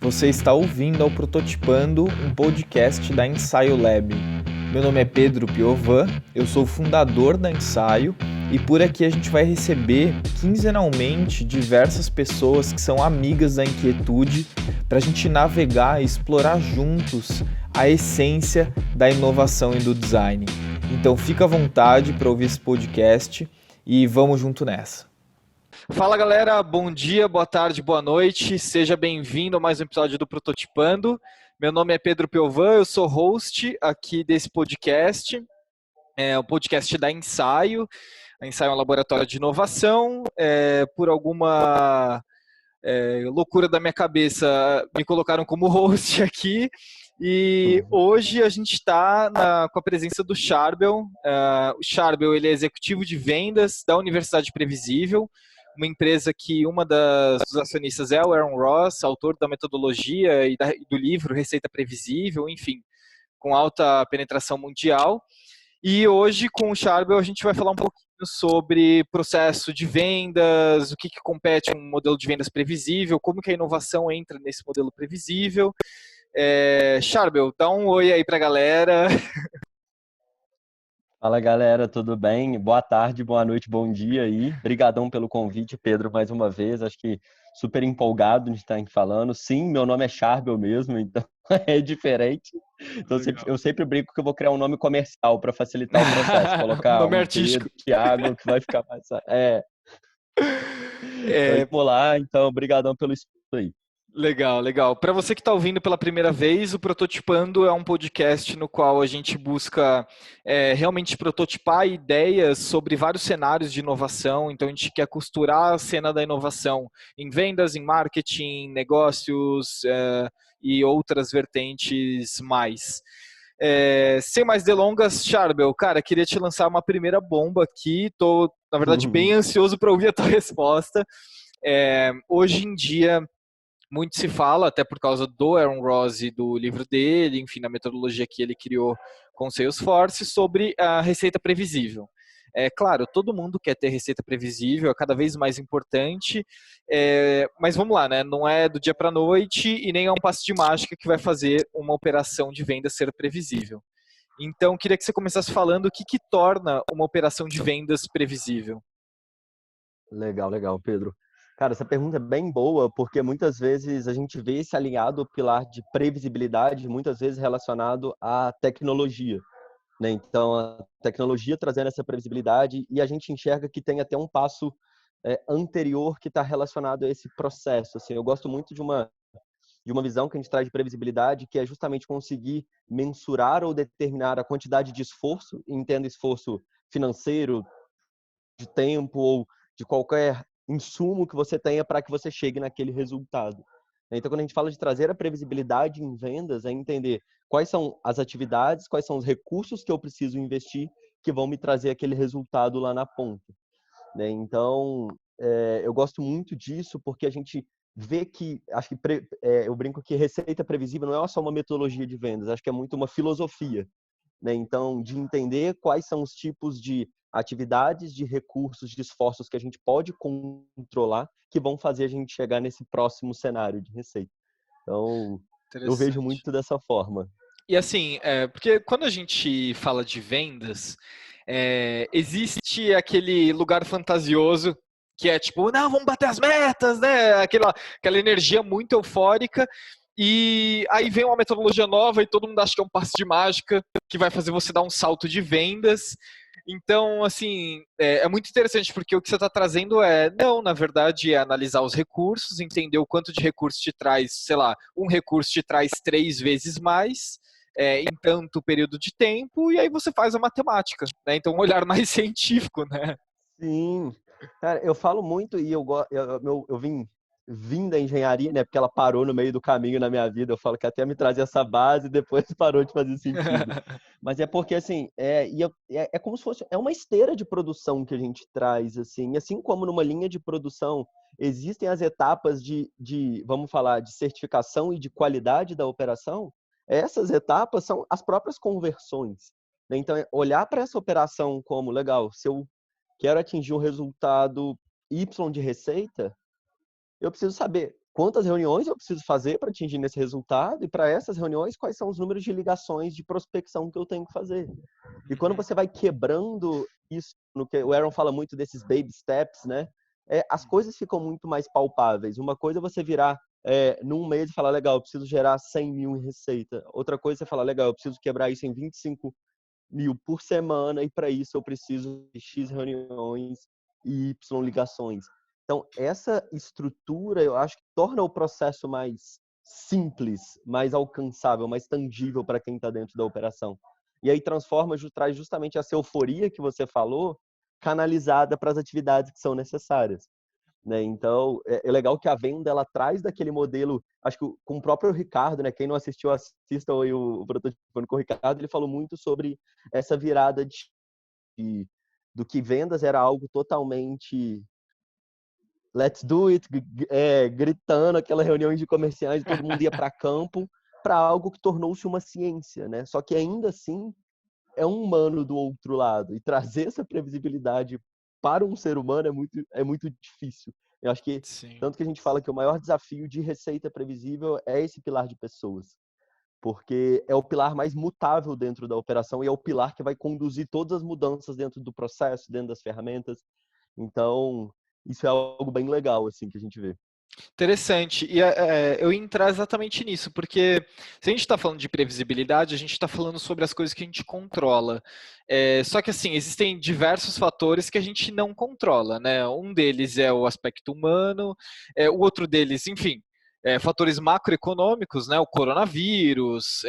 Você está ouvindo ao Prototipando, um podcast da Ensaio Lab. Meu nome é Pedro Piovan, eu sou fundador da Ensaio e por aqui a gente vai receber quinzenalmente diversas pessoas que são amigas da inquietude para a gente navegar e explorar juntos a essência da inovação e do design. Então fica à vontade para ouvir esse podcast e vamos junto nessa. Fala galera, bom dia, boa tarde, boa noite, seja bem-vindo a mais um episódio do Prototipando. Meu nome é Pedro Piovan, eu sou host aqui desse podcast, o podcast da Ensaio. A Ensaio é um laboratório de inovação. Por alguma loucura da minha cabeça, me colocaram como host aqui. E hoje a gente está com a presença do Charbel. O Charbel ele é executivo de vendas da Universidade Previsível, uma empresa que dos acionistas é o Aaron Ross, autor da metodologia e do livro Receita Previsível, enfim, com alta penetração mundial. E hoje, com o Charbel, a gente vai falar um pouquinho sobre processo de vendas, o que compete um modelo de vendas previsível, como que a inovação entra nesse modelo previsível. Charbel, dá um oi aí pra galera. Fala galera, tudo bem? Boa tarde, boa noite, bom dia aí. Obrigadão pelo convite, Pedro, mais uma vez. Acho que super empolgado de estar aqui falando. Sim, meu nome é Charbel mesmo, então é diferente. Então eu sempre brinco que eu vou criar um nome comercial para facilitar o processo. Colocar Nome um artístico. Pedro, Thiago, que vai ficar mais. É, Vamos lá, então, obrigadão pelo estudo aí. Legal, legal. Para você que está ouvindo pela primeira vez, o Prototipando é um podcast no qual a gente busca realmente prototipar ideias sobre vários cenários de inovação. Então, a gente quer costurar a cena da inovação em vendas, em marketing, negócios e outras vertentes mais. Sem mais delongas, Charbel, cara, queria te lançar uma primeira bomba aqui. Estou, na verdade, bem ansioso para ouvir a tua resposta. Hoje em dia, muito se fala, até por causa do Aaron Ross e do livro dele, enfim, da metodologia que ele criou com o Salesforce, sobre a receita previsível. Claro, todo mundo quer ter receita previsível, é cada vez mais importante, mas vamos lá, né? Não é do dia para a noite e nem é um passe de mágica que vai fazer uma operação de venda ser previsível. Então, queria que você começasse falando o que torna uma operação de vendas previsível. Legal, Pedro. Cara, essa pergunta é bem boa, porque muitas vezes a gente vê esse alinhado ao pilar de previsibilidade, muitas vezes relacionado à tecnologia, né? Então, a tecnologia trazendo essa previsibilidade e a gente enxerga que tem até um passo anterior que está relacionado a esse processo. Assim, eu gosto muito de uma visão que a gente traz de previsibilidade, que é justamente conseguir mensurar ou determinar a quantidade de esforço, entendo esforço financeiro, de tempo ou de qualquer insumo que você tenha para que você chegue naquele resultado. Então, quando a gente fala de trazer a previsibilidade em vendas, é entender quais são as atividades, quais são os recursos que eu preciso investir que vão me trazer aquele resultado lá na ponta. Então, eu gosto muito disso porque a gente vê que, acho que eu brinco que receita previsível não é só uma metodologia de vendas, acho que é muito uma filosofia. Então, de entender quais são os tipos de atividades, de recursos, de esforços que a gente pode controlar que vão fazer a gente chegar nesse próximo cenário de receita. Então, eu vejo Interessante. muito dessa forma. E assim, porque quando a gente fala de vendas, existe aquele lugar fantasioso que é tipo, não, vamos bater as metas, né? Aquela energia muito eufórica. E aí vem uma metodologia nova e todo mundo acha que é um passe de mágica que vai fazer você dar um salto de vendas. Então, assim, é muito interessante porque o que você está trazendo não, na verdade, é analisar os recursos, entender o quanto de recurso te traz, sei lá, um recurso te traz 3 vezes mais, em tanto período de tempo, e aí você faz a matemática, né? Então, um olhar mais científico, né? Sim, cara, eu falo muito e eu vim da engenharia, né? Porque ela parou no meio do caminho na minha vida. Eu falo que até me trazia essa base e depois parou de fazer sentido. Mas é porque assim, é como se fosse uma esteira de produção que a gente traz assim. E assim como numa linha de produção existem as etapas vamos falar, de certificação e de qualidade da operação, essas etapas são as próprias conversões, né? Então, olhar para essa operação como legal, se eu quero atingir um resultado Y de receita, eu preciso saber quantas reuniões eu preciso fazer para atingir esse resultado, e para essas reuniões, quais são os números de ligações de prospecção que eu tenho que fazer. E quando você vai quebrando isso, no que o Aaron fala muito desses baby steps, né? As coisas ficam muito mais palpáveis. Uma coisa é você virar num mês e falar, legal, eu preciso gerar 100 mil em receita. Outra coisa é você falar, legal, eu preciso quebrar isso em 25 mil por semana, e para isso eu preciso de X reuniões e Y ligações. Então, essa estrutura, eu acho que torna o processo mais simples, mais alcançável, mais tangível para quem está dentro da operação. E aí traz justamente essa euforia que você falou, canalizada para as atividades que são necessárias. Né? Então, é legal que a venda ela traz daquele modelo, acho que com o próprio Ricardo, né? Quem não assistiu, assista o Prototipando com o Ricardo, ele falou muito sobre essa virada do que vendas era algo totalmente let's do it, gritando, aquela reunião de comerciais, todo mundo ia para campo, para algo que tornou-se uma ciência, né? Só que ainda assim é um humano do outro lado, e trazer essa previsibilidade para um ser humano é muito difícil. Eu acho que, Sim. tanto que a gente fala que o maior desafio de receita previsível é esse pilar de pessoas, porque é o pilar mais mutável dentro da operação e é o pilar que vai conduzir todas as mudanças dentro do processo, dentro das ferramentas. Então, isso é algo bem legal, assim, que a gente vê. Interessante. E eu ia entrar exatamente nisso, porque se a gente está falando de previsibilidade, a gente está falando sobre as coisas que a gente controla. Só que, assim, existem diversos fatores que a gente não controla, né? Um deles é o aspecto humano, o outro deles, enfim, fatores macroeconômicos, né? O coronavírus,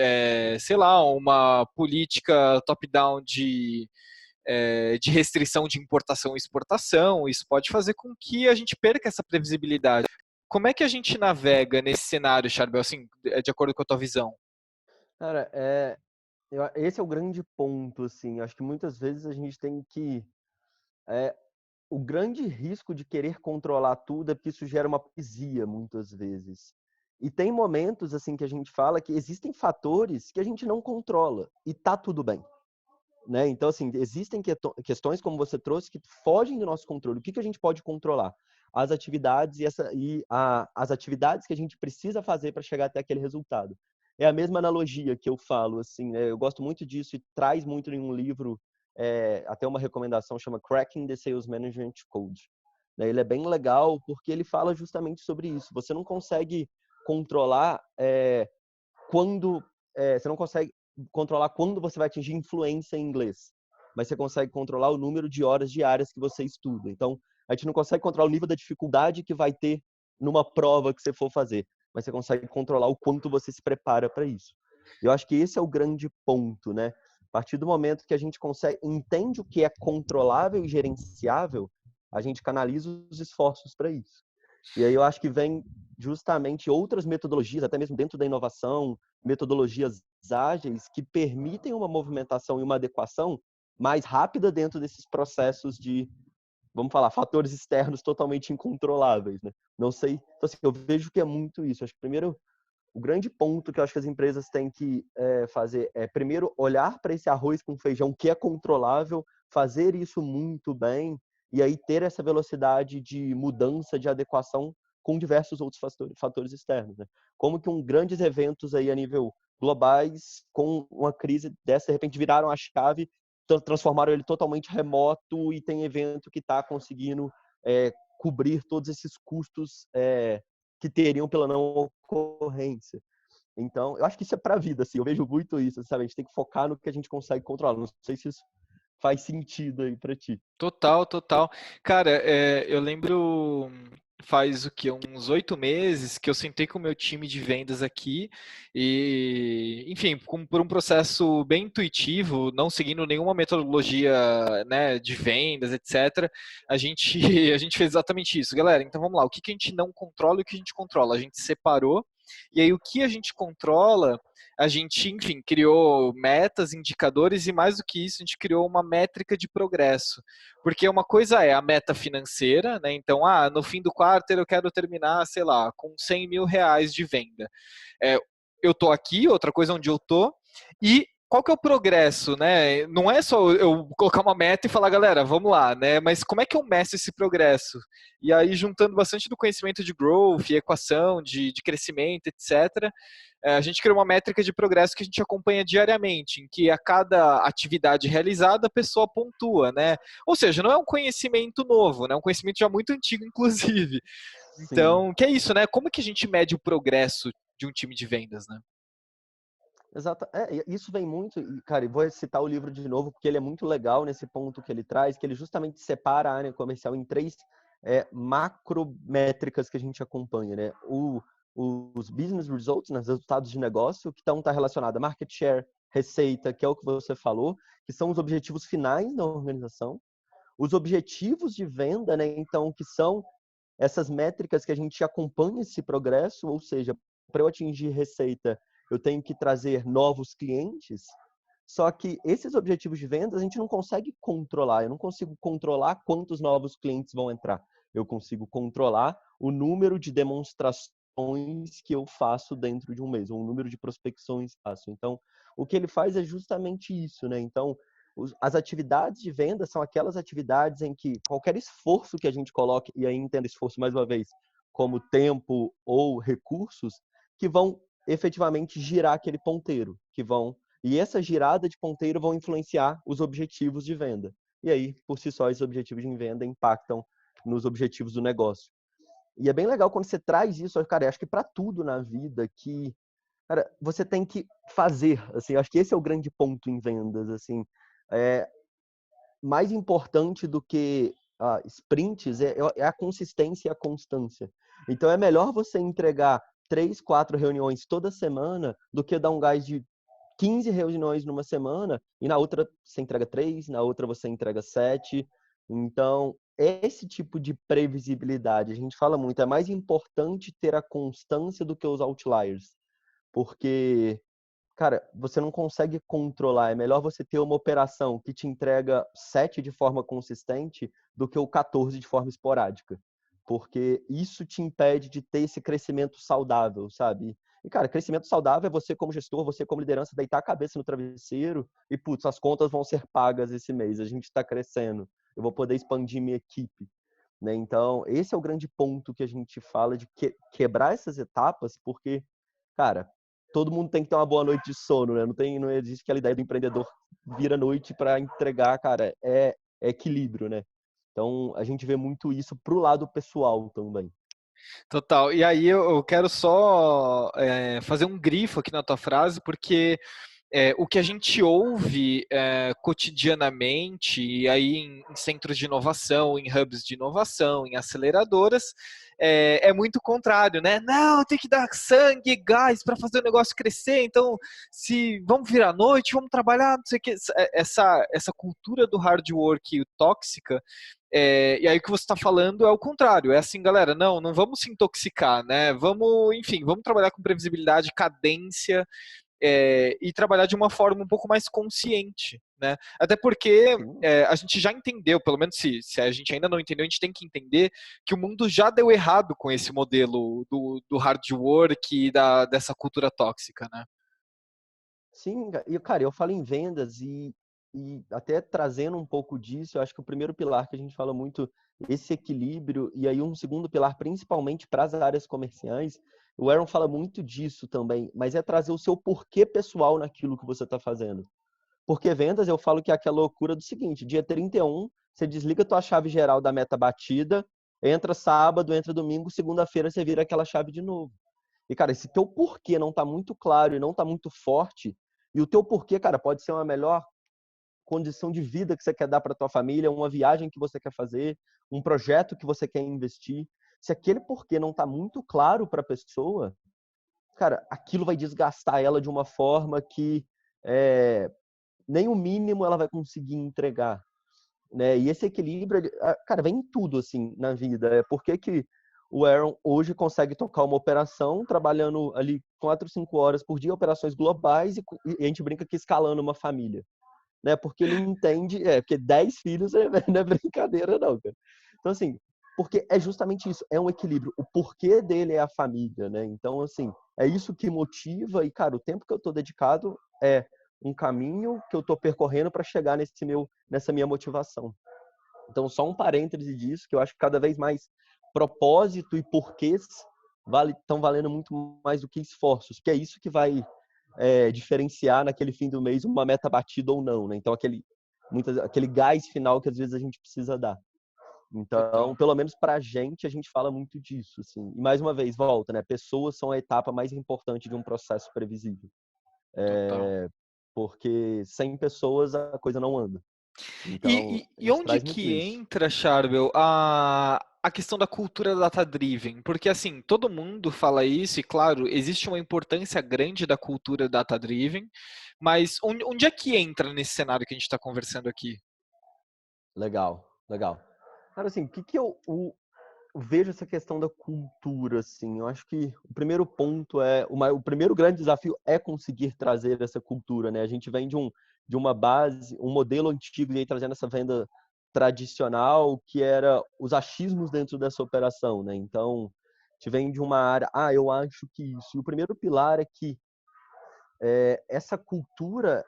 sei lá, uma política top-down de restrição de importação e exportação. Isso pode fazer com que a gente perca essa previsibilidade. Como é que a gente navega nesse cenário, Charbel, assim, de acordo com a tua visão? Cara, esse é o grande ponto, assim. Acho que muitas vezes a gente tem que... o grande risco de querer controlar tudo é porque isso gera uma paralisia, muitas vezes. E tem momentos, assim, que a gente fala que existem fatores que a gente não controla, e tá tudo bem. Né? Então, assim, existem questões, como você trouxe, que fogem do nosso controle. O que a gente pode controlar? As atividades as atividades que a gente precisa fazer para chegar até aquele resultado. É a mesma analogia que eu falo, assim, né? Eu gosto muito disso e traz muito em um livro, até uma recomendação, chama Cracking the Sales Management Code. Né? Ele é bem legal porque ele fala justamente sobre isso. Você não consegue controlar quando... você não consegue controlar quando você vai atingir influência em inglês, mas você consegue controlar o número de horas diárias que você estuda. Então, a gente não consegue controlar o nível da dificuldade que vai ter numa prova que você for fazer, mas você consegue controlar o quanto você se prepara para isso. Eu acho que esse é o grande ponto, né? A partir do momento que a gente entende o que é controlável e gerenciável, a gente canaliza os esforços para isso. E aí eu acho que vem justamente outras metodologias, até mesmo dentro da inovação, metodologias ágeis que permitem uma movimentação e uma adequação mais rápida dentro desses processos de, vamos falar, fatores externos totalmente incontroláveis, né? Não sei, então, assim, eu vejo que é muito isso. Acho que primeiro o grande ponto que eu acho que as empresas têm que fazer é, primeiro, olhar para esse arroz com feijão que é controlável, fazer isso muito bem, e aí ter essa velocidade de mudança, de adequação com diversos outros fatores externos. Né? Como que grandes eventos aí a nível globais, com uma crise dessa, de repente viraram a chave, transformaram ele totalmente remoto, e tem evento que está conseguindo cobrir todos esses custos que teriam pela não ocorrência. Então, eu acho que isso é para a vida, assim. Eu vejo muito isso, sabe? A gente tem que focar no que a gente consegue controlar. Não sei se isso faz sentido aí para ti. Total, total. Cara, eu lembro faz o que uns 8 meses que eu sentei com o meu time de vendas aqui e, enfim, por um processo bem intuitivo, não seguindo nenhuma metodologia, né, de vendas, etc. A gente a gente fez exatamente isso, galera. Então vamos lá. O que a gente não controla e o que a gente controla? A gente separou. E aí o que a gente controla, a gente, enfim, criou metas, indicadores e mais do que isso, a gente criou uma métrica de progresso. Porque uma coisa é a meta financeira, né? Então, no fim do quarto eu quero terminar, sei lá, com 100 mil reais de venda. Eu tô aqui, outra coisa onde eu tô, e qual que é o progresso, né? Não é só eu colocar uma meta e falar, galera, vamos lá, né? Mas como é que eu meço esse progresso? E aí, juntando bastante do conhecimento de growth, equação, de crescimento, etc., a gente cria uma métrica de progresso que a gente acompanha diariamente, em que a cada atividade realizada a pessoa pontua, né? Ou seja, não é um conhecimento novo, né? É um conhecimento já muito antigo, inclusive. Sim. Então, que é isso, né? Como que a gente mede o progresso de um time de vendas, né? Exato. Isso vem muito, e, cara, eu vou citar o livro de novo, porque ele é muito legal nesse ponto que ele traz, que ele justamente separa a área comercial em três macrométricas que a gente acompanha, né? Os business results, né, os resultados de negócio, que tá relacionado a market share, receita, que é o que você falou, que são os objetivos finais da organização, os objetivos de venda, né? Então, que são essas métricas que a gente acompanha esse progresso, ou seja, para eu atingir receita, eu tenho que trazer novos clientes. Só que esses objetivos de vendas a gente não consegue controlar. Eu não consigo controlar quantos novos clientes vão entrar. Eu consigo controlar o número de demonstrações que eu faço dentro de um mês, ou o número de prospecções que faço. Então, o que ele faz é justamente isso, né? Então, as atividades de venda são aquelas atividades em que qualquer esforço que a gente coloque, e aí entenda esforço mais uma vez, como tempo ou recursos, que vão efetivamente girar aquele ponteiro, e essa girada de ponteiro vão influenciar os objetivos de venda. E aí, por si só, esses objetivos de venda impactam nos objetivos do negócio. E é bem legal quando você traz isso, cara, acho que para tudo na vida que, cara, você tem que fazer, assim, acho que esse é o grande ponto em vendas, assim, é, mais importante do que sprints é a consistência e a constância. Então é melhor você entregar 3, 4 reuniões toda semana do que dar um gás de 15 reuniões numa semana e na outra você entrega 3, na outra você entrega 7. Então, esse tipo de previsibilidade, a gente fala muito, é mais importante ter a constância do que os outliers. Porque, cara, você não consegue controlar. É melhor você ter uma operação que te entrega 7 de forma consistente do que o 14 de forma esporádica. Porque isso te impede de ter esse crescimento saudável, sabe? E, cara, crescimento saudável é você como gestor, você como liderança, deitar a cabeça no travesseiro e, putz, as contas vão ser pagas esse mês, a gente está crescendo, eu vou poder expandir minha equipe. Né? Então, esse é o grande ponto que a gente fala de quebrar essas etapas, porque, cara, todo mundo tem que ter uma boa noite de sono, né? Não existe aquela ideia do empreendedor vira noite para entregar, cara, é equilíbrio, né? Então, a gente vê muito isso pro lado pessoal também. Total. E aí eu quero só fazer um grifo aqui na tua frase, porque o que a gente ouve cotidianamente, e aí em centros de inovação, em hubs de inovação, em aceleradoras, é muito contrário, né? Não, tem que dar sangue, gás para fazer o negócio crescer, então se vamos vir à noite, vamos trabalhar, não sei o que. Essa cultura do hard work tóxica, e aí o que você está falando é o contrário, é assim, galera, não vamos se intoxicar, né? Vamos, enfim, vamos trabalhar com previsibilidade, cadência, e trabalhar de uma forma um pouco mais consciente, né? Até porque a gente já entendeu, pelo menos se a gente ainda não entendeu, a gente tem que entender que o mundo já deu errado com esse modelo do hard work e dessa cultura tóxica, né? Sim, e cara, eu falo em vendas e até trazendo um pouco disso, eu acho que o primeiro pilar que a gente fala muito, esse equilíbrio, e aí um segundo pilar, principalmente para as áreas comerciais, o Aaron fala muito disso também, mas é trazer o seu porquê pessoal naquilo que você está fazendo. Porque vendas, eu falo que é aquela loucura do seguinte, dia 31, você desliga a tua chave geral da meta batida, entra sábado, entra domingo, segunda-feira você vira aquela chave de novo. E, cara, esse teu porquê não tá muito claro e não tá muito forte, e o teu porquê, cara, pode ser uma melhor condição de vida que você quer dar para tua família, uma viagem que você quer fazer, um projeto que você quer investir. Se aquele porquê não tá muito claro para a pessoa, cara, aquilo vai desgastar ela de uma forma que nem o mínimo ela vai conseguir entregar, né? E esse equilíbrio, cara, vem em tudo assim na vida. É por que o Aaron hoje consegue tocar uma operação trabalhando ali 4, 5 horas por dia, operações globais e a gente brinca que escalando uma família, né? Porque ele entende, porque 10 filhos não é brincadeira não, cara. Então assim, porque é justamente isso, é um equilíbrio. O porquê dele é a família, né? Então assim, é isso que motiva e cara, o tempo que eu tô dedicado é um caminho que eu estou percorrendo para chegar nessa minha motivação. Então, só um parêntese disso, que eu acho que cada vez mais propósito e porquês estão valendo muito mais do que esforços, que é isso que vai diferenciar naquele fim do mês uma meta batida ou não, né? Então, aquele gás final que às vezes a gente precisa dar. Então, pelo menos para a gente fala muito disso, assim. E mais uma vez, volta, né? Pessoas são a etapa mais importante de um processo previsível. Porque sem pessoas a coisa não anda. Então, E isso onde traz muito que isso. entra, Charbel, a questão da cultura data-driven? Porque, assim, todo mundo fala isso e, claro, existe uma importância grande da cultura data-driven, mas onde é que entra nesse cenário que a gente está conversando aqui? Legal, legal. Cara, assim, o que eu vejo essa questão da cultura, assim? Eu acho que o primeiro ponto o primeiro grande desafio é conseguir trazer essa cultura, né? A gente vem de uma base, um modelo antigo e aí trazendo essa venda tradicional, que era os achismos dentro dessa operação, né? Então, a gente vem de uma área, eu acho que isso. E o primeiro pilar é que essa cultura,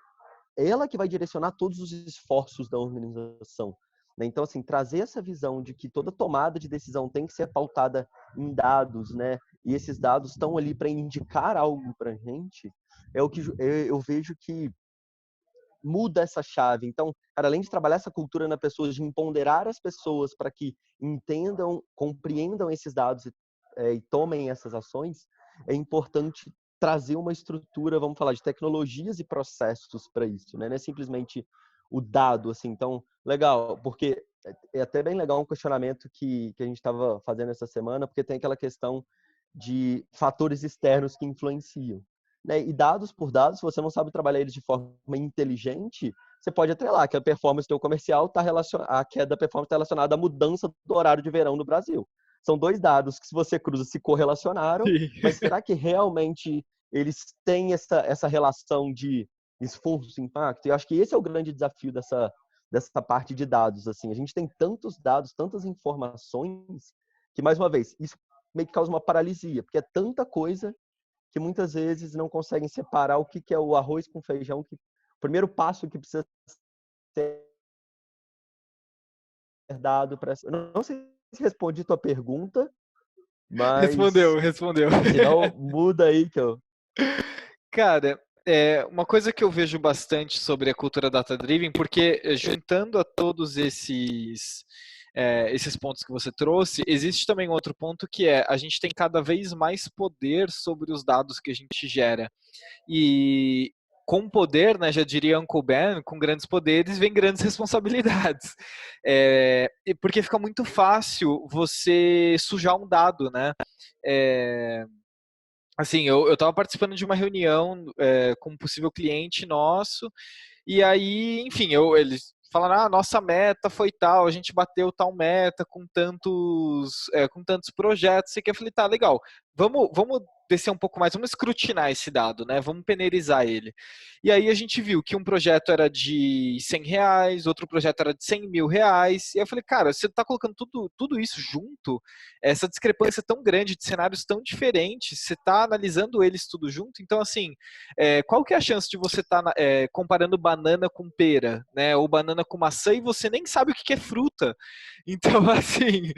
ela que vai direcionar todos os esforços da organização, né? Então, assim, trazer essa visão de que toda tomada de decisão tem que ser pautada em dados, né? E esses dados estão ali para indicar algo para a gente, é o que eu vejo que muda essa chave. Então, cara, além de trabalhar essa cultura na pessoa, de empoderar as pessoas para que entendam, compreendam esses dados e tomem essas ações, é importante trazer uma estrutura, vamos falar, de tecnologias e processos para isso, né? Não é simplesmente o dado, assim. Então, legal, porque é até bem legal um questionamento que a gente estava fazendo essa semana, porque tem aquela questão de fatores externos que influenciam, né? E dados por dados, se você não sabe trabalhar eles de forma inteligente, você pode atrelar que a performance do teu comercial a queda da performance está relacionada à mudança do horário de verão no Brasil. São dois dados que, se você cruza, se correlacionaram, mas será que realmente eles têm essa relação de esforço e impacto? E eu acho que esse é o grande desafio dessa parte de dados. Assim, a gente tem tantos dados, tantas informações, que, mais uma vez, isso meio que causa uma paralisia, porque é tanta coisa que muitas vezes não conseguem separar o que é o arroz com feijão, que o primeiro passo que precisa ser dado para essa. Eu não sei se respondi tua pergunta, mas Respondeu. se não, muda aí que eu. Cara, uma coisa que eu vejo bastante sobre a cultura data-driven, porque juntando a todos esses pontos que você trouxe, existe também um outro ponto que a gente tem cada vez mais poder sobre os dados que a gente gera. E com poder, né, já diria Uncle Ben, com grandes poderes vem grandes responsabilidades. Porque fica muito fácil você sujar um dado, né? Assim, eu estava participando de uma reunião com um possível cliente nosso, e aí, enfim, eles falaram, nossa meta foi tal, a gente bateu tal meta com tantos projetos, sei que eu falei, tá, legal, vamos descer um pouco mais, vamos escrutinar esse dado, né? Vamos peneirizar ele. E aí a gente viu que um projeto era de R$ 100, outro projeto era de R$ 100.000, e eu falei, cara, você está colocando tudo isso junto, essa discrepância tão grande, de cenários tão diferentes, você está analisando eles tudo junto, então assim, qual que é a chance de você estar comparando banana com pera, né? Ou banana com maçã e você nem sabe o que é fruta. Então, assim,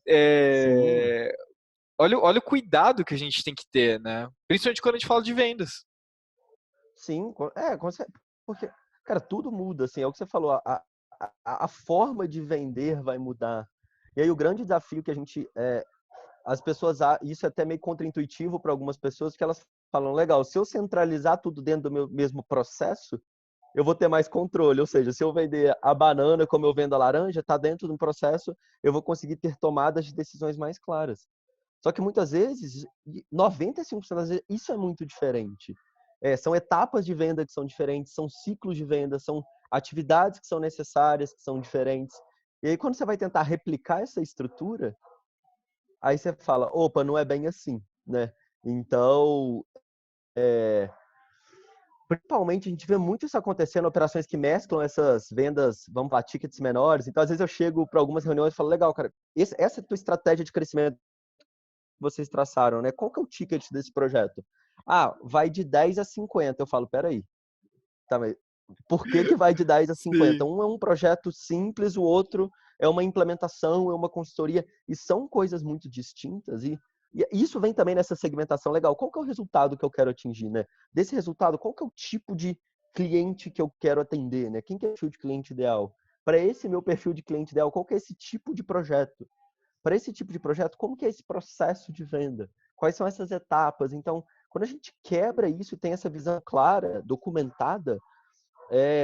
Sim, olha o cuidado que a gente tem que ter, né? Principalmente quando a gente fala de vendas. sim, porque, cara, tudo muda, assim, é o que você falou, a forma de vender vai mudar. E aí o grande desafio que as pessoas, isso é até meio contraintuitivo para algumas pessoas, que elas falam, legal, se eu centralizar tudo dentro do meu mesmo processo, eu vou ter mais controle. Ou seja, se eu vender a banana como eu vendo a laranja, está dentro de um processo, eu vou conseguir ter tomadas de decisões mais claras. Só que muitas vezes, 95% das vezes, isso é muito diferente. São etapas de venda que são diferentes, são ciclos de venda, são atividades que são necessárias, que são diferentes. E aí, quando você vai tentar replicar essa estrutura, aí você fala, opa, não é bem assim, né? Então, principalmente a gente vê muito isso acontecendo, operações que mesclam essas vendas, vamos falar, tickets menores. Então, às vezes eu chego para algumas reuniões e falo, legal, cara, essa é a tua estratégia de crescimento que vocês traçaram, né? Qual que é o ticket desse projeto? Vai de 10 a 50. Eu falo, peraí, Tá, mas por que que vai de 10 a 50? Sim. Um é um projeto simples, o outro é uma implementação, é uma consultoria, e são coisas muito distintas, e isso vem também nessa segmentação legal. Qual que é o resultado que eu quero atingir, né? Desse resultado, qual que é o tipo de cliente que eu quero atender, né? Quem que é o perfil de cliente ideal? Para esse meu perfil de cliente ideal, qual que é esse tipo de projeto? Para esse tipo de projeto, como que é esse processo de venda? Quais são essas etapas? Então, quando a gente quebra isso e tem essa visão clara, documentada,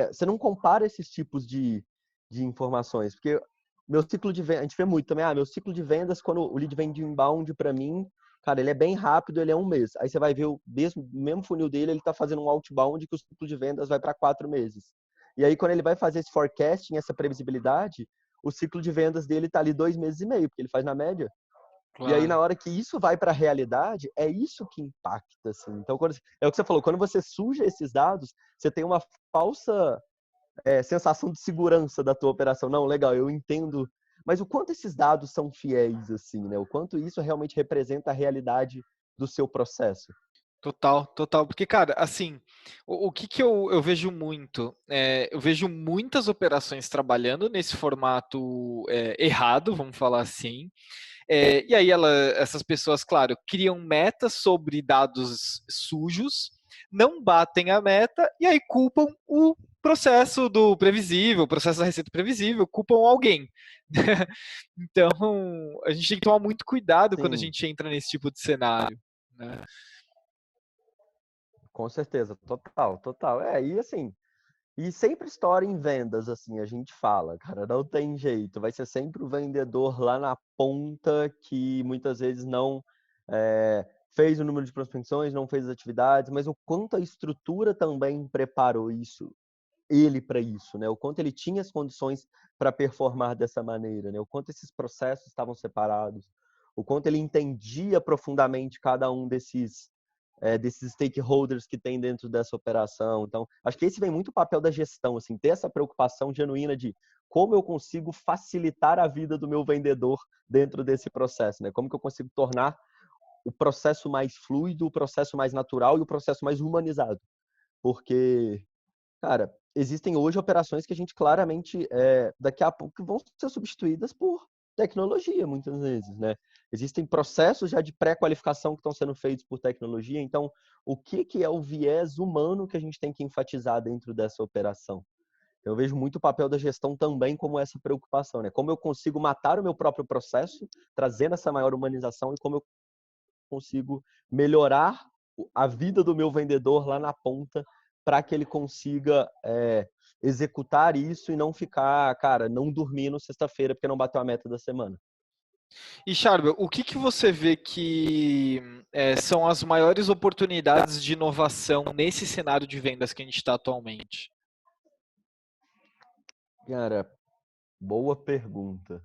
você não compara esses tipos de informações, porque meu ciclo de venda, a gente vê muito também, meu ciclo de vendas, quando o lead vem de inbound para mim, cara, ele é bem rápido, ele é um mês. Aí você vai ver o mesmo funil dele, ele está fazendo um outbound que o ciclo de vendas vai para 4 meses. E aí, quando ele vai fazer esse forecasting, essa previsibilidade, o ciclo de vendas dele está ali 2 meses e meio, porque ele faz na média. E aí, na Claro. hora que isso vai para a realidade, é isso que impacta, assim. Então, é o que você falou, quando você suja esses dados, você tem uma falsa sensação de segurança da tua operação. Não, legal, eu entendo. Mas o quanto esses dados são fiéis, assim, né? O quanto isso realmente representa a realidade do seu processo. Total, total. Porque, cara, assim, o que que eu vejo muito? Eu vejo muitas operações trabalhando nesse formato errado, vamos falar assim. E aí essas pessoas, claro, criam metas sobre dados sujos, não batem a meta e aí culpam o processo do previsível, o processo da receita previsível, culpam alguém. Então, a gente tem que tomar muito cuidado quando a Sim, gente entra nesse tipo de cenário, né? com certeza, total, total. E assim, e sempre história em vendas, assim, a gente fala, cara, não tem jeito. Vai ser sempre o vendedor lá na ponta que muitas vezes não fez o número de prospecções, não fez as atividades, mas o quanto a estrutura também preparou ele para isso, né? O quanto ele tinha as condições para performar dessa maneira, né? O quanto esses processos estavam separados, o quanto ele entendia profundamente cada um desses stakeholders que tem dentro dessa operação. Então, acho que esse vem muito o papel da gestão, assim, ter essa preocupação genuína de como eu consigo facilitar a vida do meu vendedor dentro desse processo, né? Como que eu consigo tornar o processo mais fluido, o processo mais natural e o processo mais humanizado. Porque, cara, existem hoje operações que a gente claramente, daqui a pouco, vão ser substituídas por tecnologia, muitas vezes, né? Existem processos já de pré-qualificação que estão sendo feitos por tecnologia. Então, o que que é o viés humano que a gente tem que enfatizar dentro dessa operação? Eu vejo muito o papel da gestão também como essa preocupação, né? Como eu consigo matar o meu próprio processo, trazendo essa maior humanização, e como eu consigo melhorar a vida do meu vendedor lá na ponta para que ele consiga executar isso e não ficar, cara, não dormindo sexta-feira porque não bateu a meta da semana. E, Charbel, o que que você vê que são as maiores oportunidades de inovação nesse cenário de vendas que a gente está atualmente? Cara, boa pergunta.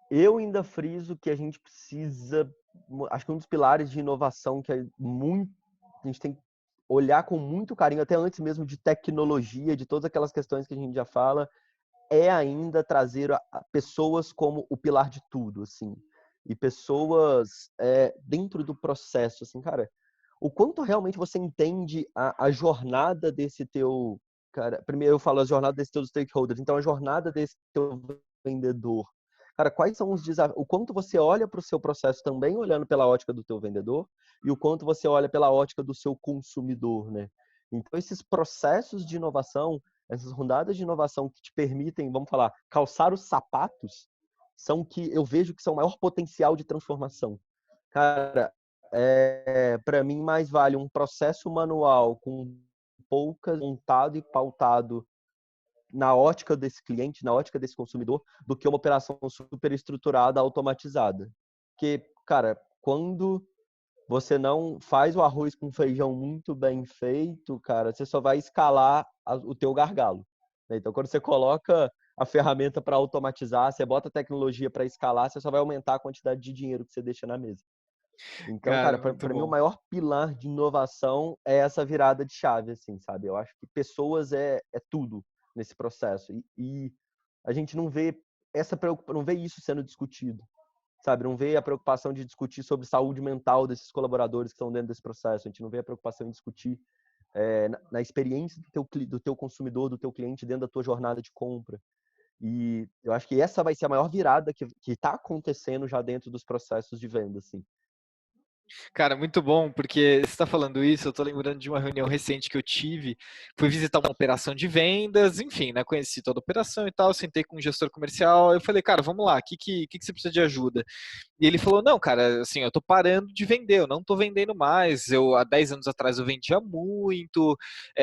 Eu ainda friso que a gente precisa, acho que um dos pilares de inovação que a gente tem que olhar com muito carinho, até antes mesmo de tecnologia, de todas aquelas questões que a gente já fala, é ainda trazer pessoas como o pilar de tudo, assim. E pessoas dentro do processo, assim, cara. O quanto realmente você entende a jornada desse teu... Cara, primeiro eu falo a jornada desse teu stakeholder. Então, a jornada desse teu vendedor. Cara, quais são os desafios? O quanto você olha para o seu processo também olhando pela ótica do teu vendedor e o quanto você olha pela ótica do seu consumidor, né? Então, esses processos de inovação, essas rodadas de inovação que te permitem, vamos falar, calçar os sapatos, são que eu vejo que são o maior potencial de transformação. Cara, para mim mais vale um processo manual com poucas montado e pautado na ótica desse cliente, na ótica desse consumidor, do que uma operação super estruturada, automatizada. Porque, cara, quando você não faz o arroz com feijão muito bem feito, cara, você só vai escalar o teu gargalo, né? Então, quando você coloca a ferramenta para automatizar, você bota a tecnologia para escalar, você só vai aumentar a quantidade de dinheiro que você deixa na mesa. Então, cara, Cara, muito para mim o bom. maior pilar de inovação é essa virada de chave, assim, sabe? Eu acho que pessoas é tudo nesse processo. E a gente não vê não vê isso sendo discutido, sabe? Não vê a preocupação de discutir sobre saúde mental desses colaboradores que estão dentro desse processo. A gente não vê a preocupação em discutir, na experiência do teu consumidor, do teu cliente dentro da tua jornada de compra. E eu acho que essa vai ser a maior virada que está acontecendo já dentro dos processos de venda, assim. Cara, muito bom, porque você está falando isso, eu estou lembrando de uma reunião recente que eu tive, fui visitar uma operação de vendas, enfim, né, conheci toda a operação e tal, sentei com um gestor comercial, eu falei, cara, vamos lá, o que você precisa de ajuda? E ele falou, não, cara, assim, eu tô parando de vender, eu não tô vendendo mais, há 10 anos atrás eu vendia muito,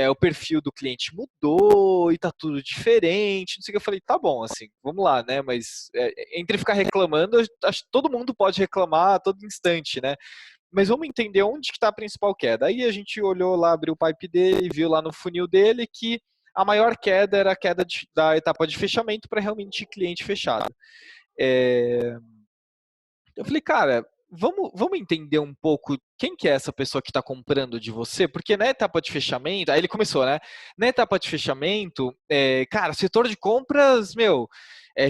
o perfil do cliente mudou e tá tudo diferente, não sei o que, eu falei, tá bom, assim, vamos lá, né, mas entre ficar reclamando, acho que todo mundo pode reclamar a todo instante, né, mas vamos entender onde que está a principal queda. Aí a gente olhou lá, abriu o pipe dele, viu lá no funil dele que a maior queda era a queda da etapa de fechamento para realmente cliente fechado. Eu falei, cara, vamos entender um pouco quem que é essa pessoa que está comprando de você, porque na etapa de fechamento, aí ele começou, né? Na etapa de fechamento, cara, o setor de compras, meu,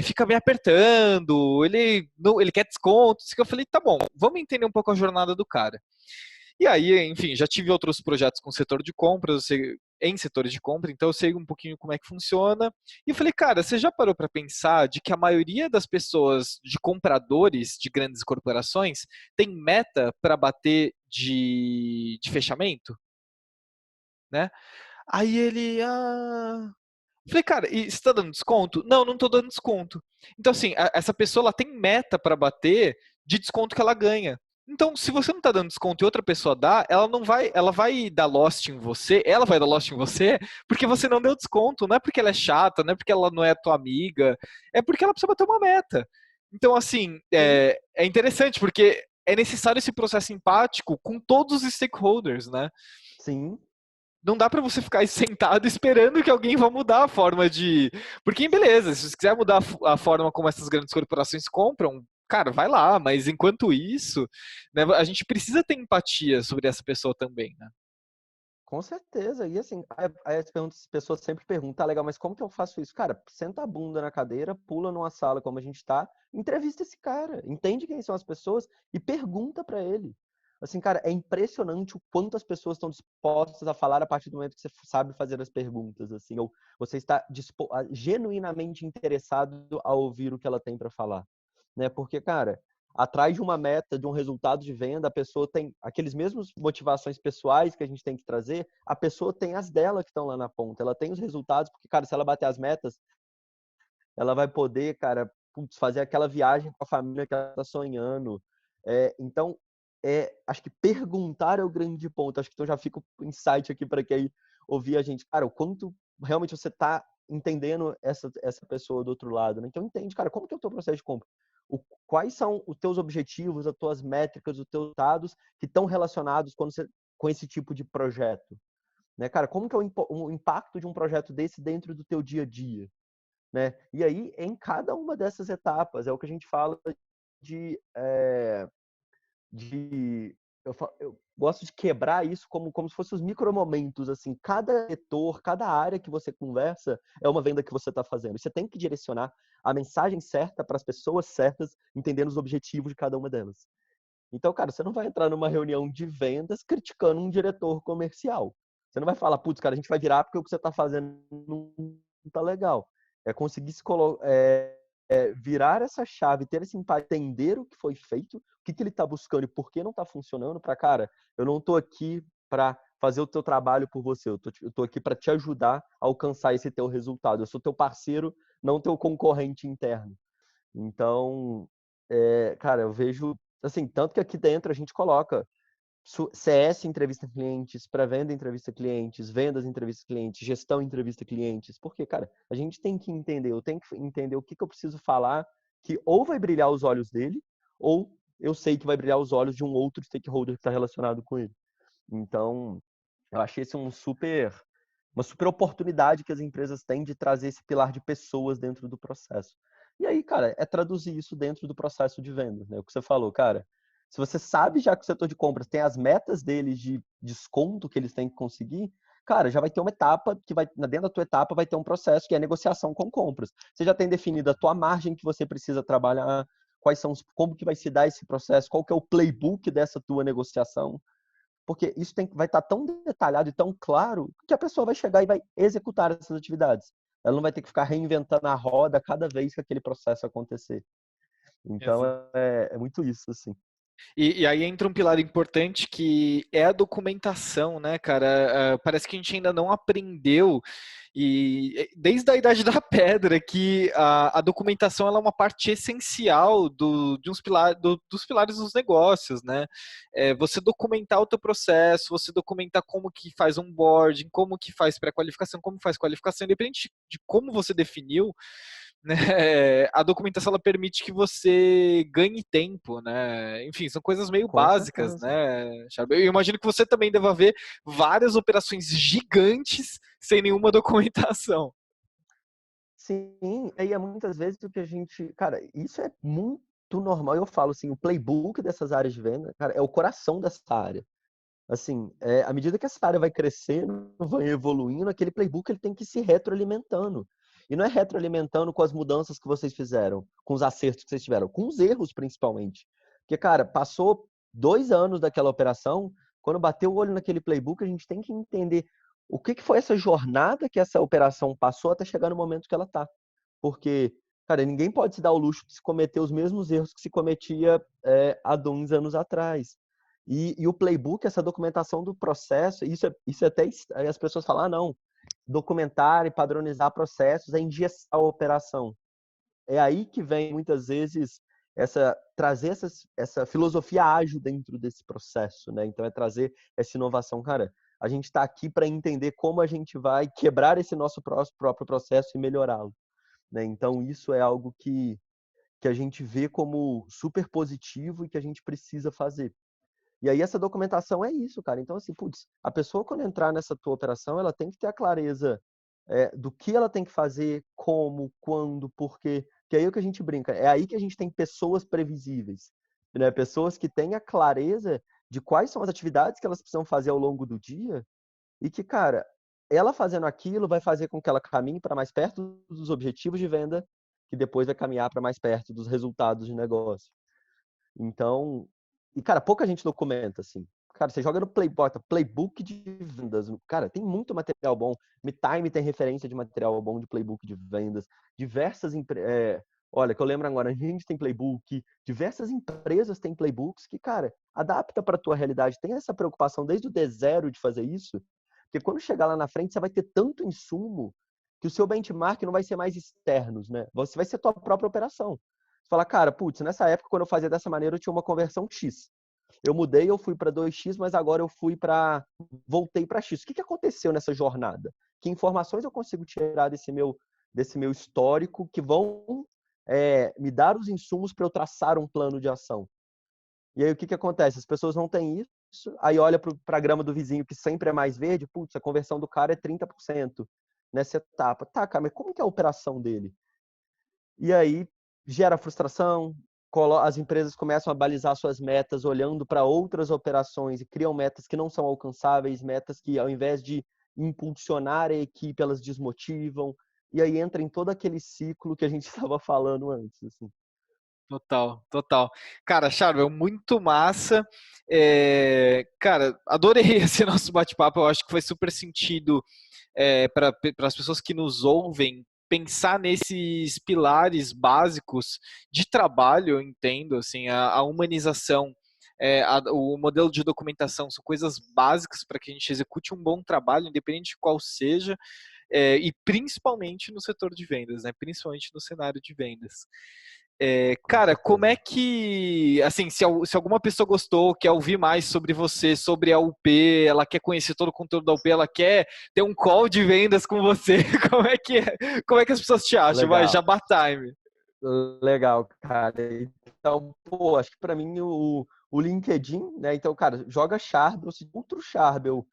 fica me apertando, ele quer desconto, isso que eu falei, tá bom, vamos entender um pouco a jornada do cara. E aí, enfim, já tive outros projetos com o setor de compras, eu sei, em setores de compra, então eu sei um pouquinho como é que funciona. E eu falei, cara, você já parou para pensar de que a maioria das pessoas, de compradores de grandes corporações, tem meta para bater de fechamento, né? Aí ele, falei, cara, e você está dando desconto? Não, não estou dando desconto. Então, assim, essa pessoa ela tem meta para bater de desconto que ela ganha. Então, se você não está dando desconto e outra pessoa dá, ela vai dar lost em você, ela vai dar lost em você porque você não deu desconto. Não é porque ela é chata, não é porque ela não é tua amiga, é porque ela precisa bater uma meta. Então, assim, Sim. é interessante porque é necessário esse processo empático com todos os stakeholders, né? Sim. Não dá para você ficar aí sentado esperando que alguém vá mudar a forma de. Porque, beleza, se você quiser mudar a forma como essas grandes corporações compram, cara, vai lá, mas enquanto isso, né, a gente precisa ter empatia sobre essa pessoa também, né? Com certeza. E assim, aí as pessoas sempre perguntam, tá legal, mas como que eu faço isso? Cara, senta a bunda na cadeira, pula numa sala como a gente tá, entrevista esse cara, entende quem são as pessoas e pergunta pra ele. Assim, cara, é impressionante o quanto as pessoas estão dispostas a falar a partir do momento que você sabe fazer as perguntas, assim, ou você está genuinamente interessado a ouvir o que ela tem pra falar, né? Porque, cara, atrás de uma meta, de um resultado de venda, a pessoa tem aqueles mesmos motivações pessoais que a gente tem que trazer, a pessoa tem as dela que estão lá na ponta, ela tem os resultados, porque, cara, se ela bater as metas, ela vai poder, cara, putz, fazer aquela viagem com a família que ela está sonhando. Então, acho que perguntar é o grande ponto. Acho que então já fica o insight aqui para quem ouvir a gente. Cara, o quanto realmente você está entendendo essa pessoa do outro lado, né? Então, entende, cara, como que é o teu processo de compra? Quais são os teus objetivos, as tuas métricas, os teus dados que estão relacionados com esse tipo de projeto? Né, cara, como que é o impacto de um projeto desse dentro do teu dia a dia? Né? E aí, em cada uma dessas etapas, é o que a gente fala de. De eu gosto de quebrar isso como se fossem os micromomentos, assim. Cada setor, cada área que você conversa é uma venda que você está fazendo. Você tem que direcionar a mensagem certa para as pessoas certas, entendendo os objetivos de cada uma delas. Então, cara, você não vai entrar numa reunião de vendas criticando um diretor comercial. Você não vai falar, putz, cara, a gente vai virar porque o que você está fazendo não tá legal. É conseguir virar essa chave, ter esse empatia, entender o que foi feito, o que ele está buscando e por que não está funcionando, para, cara, eu não estou aqui para fazer o teu trabalho por você, eu tô aqui para te ajudar a alcançar esse teu resultado. Eu sou teu parceiro, não teu concorrente interno. Então, cara, eu vejo, assim, tanto que aqui dentro a gente coloca CS entrevista clientes, pré-venda entrevista clientes, vendas entrevista clientes, gestão entrevista clientes. Porque, cara, a gente tem que entender, eu tenho que entender o que eu preciso falar que ou vai brilhar os olhos dele, ou eu sei que vai brilhar os olhos de um outro stakeholder que está relacionado com ele. Então, eu achei esse uma super oportunidade que as empresas têm de trazer esse pilar de pessoas dentro do processo. E aí, cara, é traduzir isso dentro do processo de venda, né? O que você falou, cara. Se você sabe já que o setor de compras tem as metas deles de desconto que eles têm que conseguir, cara, já vai ter uma etapa que vai, dentro da tua etapa, vai ter um processo que é a negociação com compras. Você já tem definido a tua margem que você precisa trabalhar, como que vai se dar esse processo, qual que é o playbook dessa tua negociação. porque isso vai estar tão detalhado e tão claro que a pessoa vai chegar e vai executar essas atividades. Ela não vai ter que ficar reinventando a roda cada vez que aquele processo acontecer. Então, é muito isso, assim. E aí entra um pilar importante que é a documentação, né, cara? Parece que a gente ainda não aprendeu, e desde a Idade da Pedra, que a documentação ela é uma parte essencial dos pilares dos negócios, né? Você documentar o teu processo, você documentar como que faz onboarding, como que faz pré-qualificação, como faz qualificação, independente de como você definiu, né, a documentação ela permite que você ganhe tempo, né? Enfim, são coisas meio Com básicas, certeza. né, Charles? Eu imagino que você também deva ver várias operações gigantes sem nenhuma documentação. Sim, aí é muitas vezes o que a gente. Cara, isso é muito normal. Eu falo assim, o playbook dessas áreas de venda, cara, é o coração dessa área. Assim, à medida que essa área vai crescendo, vai evoluindo, aquele playbook ele tem que ir se retroalimentando. E não é retroalimentando com as mudanças que vocês fizeram, com os acertos que vocês tiveram, com os erros principalmente. Porque, cara, passou 2 anos daquela operação, quando bateu o olho naquele playbook, a gente tem que entender o que foi essa jornada que essa operação passou até chegar no momento que ela está. Porque, cara, ninguém pode se dar o luxo de se cometer os mesmos erros que se cometia há 2 anos atrás. E o playbook, essa documentação do processo, isso até aí as pessoas falam, não, documentar e padronizar processos é engessar a operação. É aí que vem, muitas vezes, trazer essa filosofia ágil dentro desse processo, né? Então, é trazer essa inovação. Cara, a gente está aqui para entender como a gente vai quebrar esse nosso próprio processo e melhorá-lo, né? Então, isso é algo que a gente vê como super positivo e que a gente precisa fazer. E aí essa documentação é isso, cara. Então, assim, putz, a pessoa quando entrar nessa tua operação, ela tem que ter a clareza do que ela tem que fazer, como, quando, por quê. Que aí é o que a gente brinca. É aí que a gente tem pessoas previsíveis, né? Pessoas que têm a clareza de quais são as atividades que elas precisam fazer ao longo do dia e que, cara, ela fazendo aquilo vai fazer com que ela caminhe para mais perto dos objetivos de venda, que depois vai caminhar para mais perto dos resultados de negócio. Então, cara, pouca gente documenta, assim. Cara, você joga no playbook de vendas. Cara, tem muito material bom. MeTime tem referência de material bom de playbook de vendas. Olha, que eu lembro agora, a gente tem playbook. Diversas empresas têm playbooks que, cara, adapta para a tua realidade. Tem essa preocupação desde o D0 de fazer isso, porque quando chegar lá na frente, você vai ter tanto insumo que o seu benchmark não vai ser mais externos, né? Você vai ser a tua própria operação. Você fala, cara, putz, nessa época, quando eu fazia dessa maneira, eu tinha uma conversão X. Eu mudei, eu fui para 2x, mas agora eu voltei para X. O que aconteceu nessa jornada? Que informações eu consigo tirar desse meu histórico que vão me dar os insumos para eu traçar um plano de ação? E aí o que acontece? As pessoas não têm isso, aí olha para a grama do vizinho que sempre é mais verde, putz, a conversão do cara é 30% nessa etapa. Tá, cara, mas como que é a operação dele? E aí gera frustração, as empresas começam a balizar suas metas olhando para outras operações e criam metas que não são alcançáveis, metas que ao invés de impulsionar a equipe, elas desmotivam. E aí entra em todo aquele ciclo que a gente estava falando antes. Assim. Total, total. Cara, Charvel, muito massa. Cara, adorei esse nosso bate-papo. Eu acho que faz super sentido para as pessoas que nos ouvem pensar nesses pilares básicos de trabalho, eu entendo, assim, a humanização, o modelo de documentação são coisas básicas para que a gente execute um bom trabalho, independente de qual seja, e principalmente no setor de vendas, né? Principalmente no cenário de vendas. Com Cara, como é certeza. que, assim, se alguma pessoa gostou, quer ouvir mais sobre você, sobre a UP, ela quer conhecer todo o conteúdo da UP, ela quer ter um call de vendas com você, como é que é? Como é que as pessoas te acham? Vai, Legal. Jabá Time. Legal, cara. Então, pô, acho que para mim o LinkedIn, né? Então, cara, joga Charbel, se outro Charbel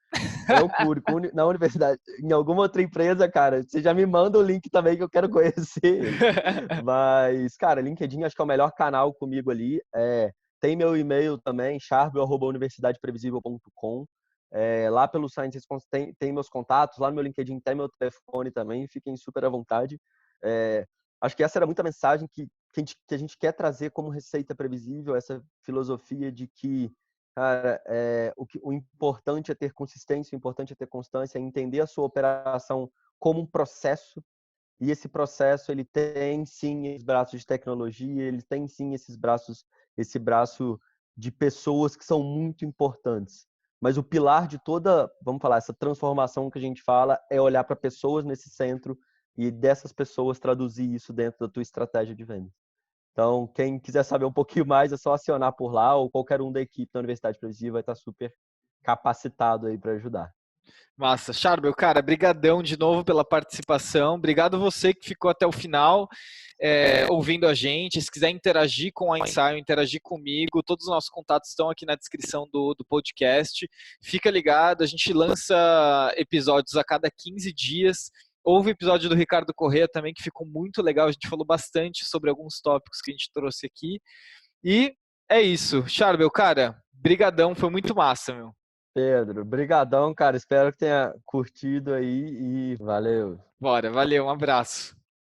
público na universidade, em alguma outra empresa, cara, você já me manda o link também que eu quero conhecer ele. Mas, cara, LinkedIn acho que é o melhor canal comigo ali. Tem meu e-mail também, charbel@universidadeprevisível.com. Lá pelo site vocês tem meus contatos, lá no meu LinkedIn tem meu telefone também, fiquem super à vontade. Acho que essa era muita mensagem que a gente quer trazer como receita previsível, essa filosofia de que Cara, o importante é ter consistência, o importante é ter constância, é entender a sua operação como um processo. E esse processo, ele tem sim esses braços de tecnologia, ele tem sim esse braço de pessoas que são muito importantes. Mas o pilar de toda, vamos falar, essa transformação que a gente fala é olhar para pessoas nesse centro e dessas pessoas traduzir isso dentro da tua estratégia de venda. Então, quem quiser saber um pouquinho mais, é só acionar por lá ou qualquer um da equipe da Universidade Previsiva vai estar super capacitado aí para ajudar. Massa. Charbel, cara, brigadão de novo pela participação. Obrigado você que ficou até o final ouvindo a gente. Se quiser interagir com a Ensaio, interagir comigo, todos os nossos contatos estão aqui na descrição do podcast. Fica ligado, a gente lança episódios a cada 15 dias. Houve episódio do Ricardo Corrêa também, que ficou muito legal. A gente falou bastante sobre alguns tópicos que a gente trouxe aqui. E é isso. Charbel, cara, brigadão, foi muito massa, meu. Pedro, brigadão, cara. Espero que tenha curtido aí e valeu. Bora, valeu, um abraço.